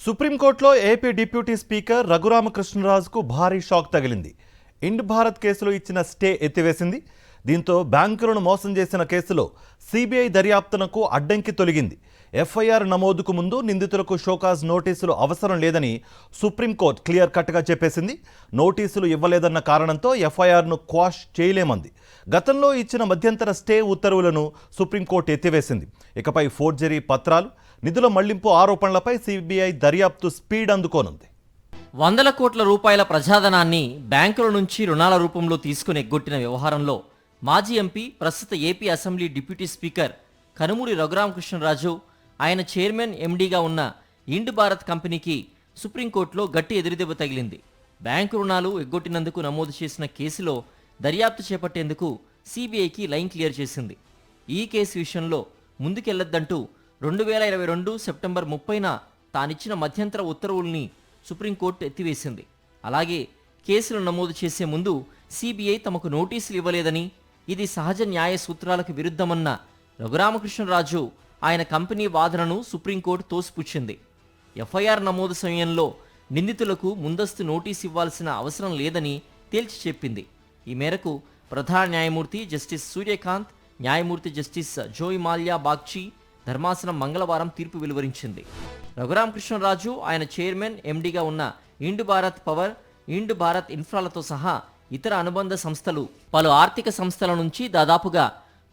సుప్రీంకోర్టులో AP deputy speaker రఘురామకృష్ణరాజుకు భారీ shock తగిలింది. ఇండ్ భారత్ కేసులో ఇచ్చిన స్టే ఎత్తివేసింది. దీంతో బ్యాంకులను మోసం చేసిన కేసులో సిబిఐ దర్యాప్తునకు అడ్డంకి తొలగింది. ఎఫ్ఐఆర్ నమోదుకు ముందు నిందితులకు షోకాజ్ నోటీసులు అవసరం లేదని సుప్రీంకోర్టు క్లియర్ కట్గా చెప్పేసింది. నోటీసులు ఇవ్వలేదన్న కారణంతో ఎఫ్ఐఆర్ను క్వాష్ చేయలేమంది. గతంలో ఇచ్చిన మధ్యంతర స్టే ఉత్తర్వులను సుప్రీంకోర్టు ఎత్తివేసింది. ఇకపై ఫోర్జరీ పత్రాలు, నిధుల మళ్లింపు ఆరోపణలపై సిబిఐ దర్యాప్తు స్పీడ్ అందుకోనుంది. వందల కోట్ల రూపాయల ప్రజాధనాన్ని బ్యాంకుల నుంచి రుణాల రూపంలో తీసుకుని ఎగ్గొట్టిన వ్యవహారంలో మాజీ ఎంపీ, ప్రస్తుత AP assembly deputy speaker Kanumuri Raghuramakrishnaraju, ఆయన చైర్మన్, ఎండీగా ఉన్న ఇండ్ భారత్ కంపెనీకి సుప్రీంకోర్టులో గట్టి ఎదురుదెబ్బ తగిలింది. బ్యాంకు రుణాలు ఎగ్గొట్టినందుకు నమోదు చేసిన కేసులో దర్యాప్తు చేపట్టేందుకు సిబిఐకి లైన్ క్లియర్ చేసింది. ఈ కేసు విషయంలో ముందుకెళ్లొద్దంటూ 2022 సెప్టెంబర్ 30న తానిచ్చిన మధ్యంతర ఉత్తర్వుల్ని సుప్రీంకోర్టు ఎత్తివేసింది. అలాగే కేసులు నమోదు చేసే ముందు సిబిఐ తమకు నోటీసులు ఇవ్వలేదని, ఇది సహజ న్యాయ సూత్రాలకు విరుద్ధమన్న రఘురామకృష్ణరాజు ఆయన కంపెనీ వాదనను సుప్రీంకోర్టు తోసిపుచ్చింది. ఎఫ్ఐఆర్ నమోదు సమయంలో నిందితులకు ముందస్తు నోటీసు ఇవ్వాల్సిన అవసరం లేదని తేల్చి చెప్పింది. ఈ మేరకు ప్రధాన న్యాయమూర్తి జస్టిస్ సూర్యకాంత్, న్యాయమూర్తి జస్టిస్ జోయ్ మాల్యా బాగ్చి ధర్మాసనం మంగళవారం తీర్పు వెలువరించింది. రఘురామకృష్ణరాజు, ఆయన చైర్మన్, ఎండీగా ఉన్న ఇండ్ భారత్ పవర్, ఇండ్ భారత్ ఇన్ఫ్రాలతో సహా ఇతర అనుబంధ సంస్థలు పలు ఆర్థిక సంస్థల నుంచి దాదాపుగా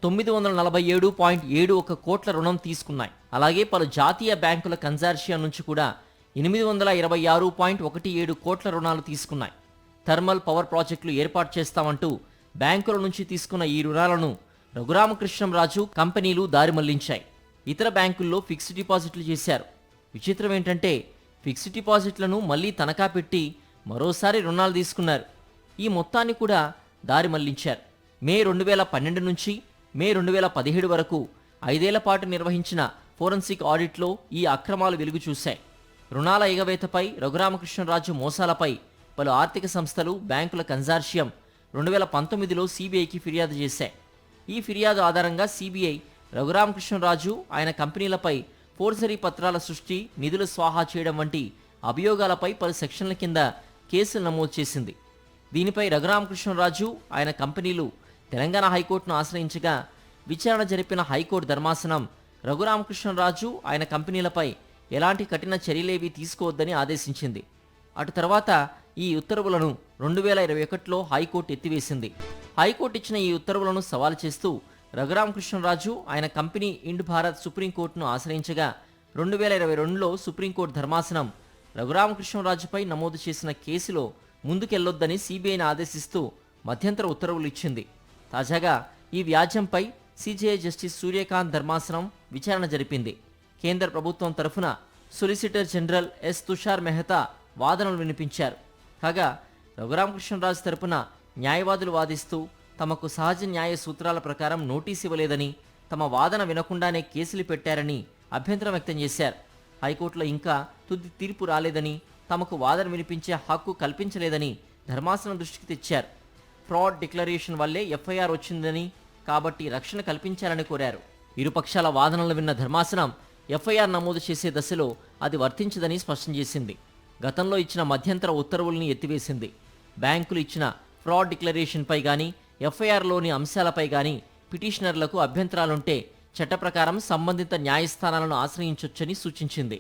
947.71 కోట్ల రుణం తీసుకున్నాయి. అలాగే పలు జాతీయ బ్యాంకుల కన్సార్షియా నుంచి కూడా 826.17 కోట్ల రుణాలు తీసుకున్నాయి. థర్మల్ పవర్ ప్రాజెక్టులు ఏర్పాటు చేస్తామంటూ బ్యాంకుల నుంచి తీసుకున్న ఈ రుణాలను రఘురామకృష్ణరాజు కంపెనీలు దారి మళ్లించాయి. ఇతర బ్యాంకుల్లో ఫిక్స్డ్ డిపాజిట్లు చేశారు. విచిత్రం ఏంటంటే ఫిక్స్డ్ డిపాజిట్లను మళ్లీ తనఖా పెట్టి మరోసారి రుణాలు తీసుకున్నారు. ఈ మొత్తాన్ని కూడా దారి మళ్లించారు. మే 2012 నుంచి మే 2017 వరకు 5 ఏళ్ల పాటు నిర్వహించిన ఫోరెన్సిక్ ఆడిట్లో ఈ అక్రమాలు వెలుగు చూశాయి. రుణాల ఎగవేతపై, రఘురామకృష్ణరాజు మోసాలపై పలు ఆర్థిక సంస్థలు, బ్యాంకుల కన్సార్షియం 2019లో సిబిఐకి ఫిర్యాదు చేశాయి. ఈ ఫిర్యాదు ఆధారంగా సిబిఐ రఘురామకృష్ణరాజు, ఆయన కంపెనీలపై ఫోర్జరీ పత్రాల సృష్టి, నిధులు స్వాహా చేయడం వంటి అభియోగాలపై పలు సెక్షన్ల కింద కేసులు నమోదు చేసింది. దీనిపై రఘురామకృష్ణరాజు, ఆయన కంపెనీలు తెలంగాణ హైకోర్టును ఆశ్రయించగా విచారణ జరిపిన హైకోర్టు ధర్మాసనం రఘురామకృష్ణరాజు, ఆయన కంపెనీలపై ఎలాంటి కఠిన చర్యలేవీ తీసుకోవద్దని ఆదేశించింది. అటు తర్వాత ఈ ఉత్తర్వులను 2021లో హైకోర్టు ఎత్తివేసింది. హైకోర్టు ఇచ్చిన ఈ ఉత్తర్వులను సవాల్ చేస్తూ రఘురామకృష్ణరాజు, ఆయన కంపెనీ ఇండ్ భారత్ సుప్రీంకోర్టును ఆశ్రయించగా 2022లో సుప్రీంకోర్టు ధర్మాసనం రఘురామకృష్ణరాజుపై నమోదు చేసిన కేసులో ముందుకెళ్లొద్దని సిబిఐని ఆదేశిస్తూ మధ్యంతర ఉత్తర్వులు ఇచ్చింది. తాజాగా ఈ వ్యాజ్యంపై సిజేఐ జస్టిస్ సూర్యకాంత్ ధర్మాసనం విచారణ జరిపింది. కేంద్ర ప్రభుత్వం తరఫున solicitor general yes Tushar Mehta వాదనలు వినిపించారు. కాగా రఘురామకృష్ణరాజు తరపున న్యాయవాదులు వాదిస్తూ తమకు సహజ న్యాయ సూత్రాల ప్రకారం నోటీసు ఇవ్వలేదని, తమ వాదన వినకుండానే కేసులు పెట్టారని అభ్యంతరం వ్యక్తం చేశారు. హైకోర్టులో ఇంకా తుది తీర్పు రాలేదని, తమకు వాదన వినిపించే హక్కు కల్పించలేదని ధర్మాసనం దృష్టికి తెచ్చారు. ఫ్రాడ్ డిక్లరేషన్ వల్లే ఎఫ్ఐఆర్ వచ్చిందని, కాబట్టి రక్షణ కల్పించాలని కోరారు. ఇరుపక్షాల వాదనలు విన్న ధర్మాసనం ఎఫ్ఐఆర్ నమోదు చేసే దశలో అది వర్తించదని స్పష్టం చేసింది. గతంలో ఇచ్చిన మధ్యంతర ఉత్తర్వుల్ని ఎత్తివేసింది. బ్యాంకులు ఇచ్చిన ఫ్రాడ్ డిక్లరేషన్పై కానీ, ఎఫ్ఐఆర్లోని అంశాలపై కానీ పిటిషనర్లకు అభ్యంతరాలుంటే చట్ట ప్రకారం సంబంధిత న్యాయస్థానాలను ఆశ్రయించొచ్చని సూచించింది.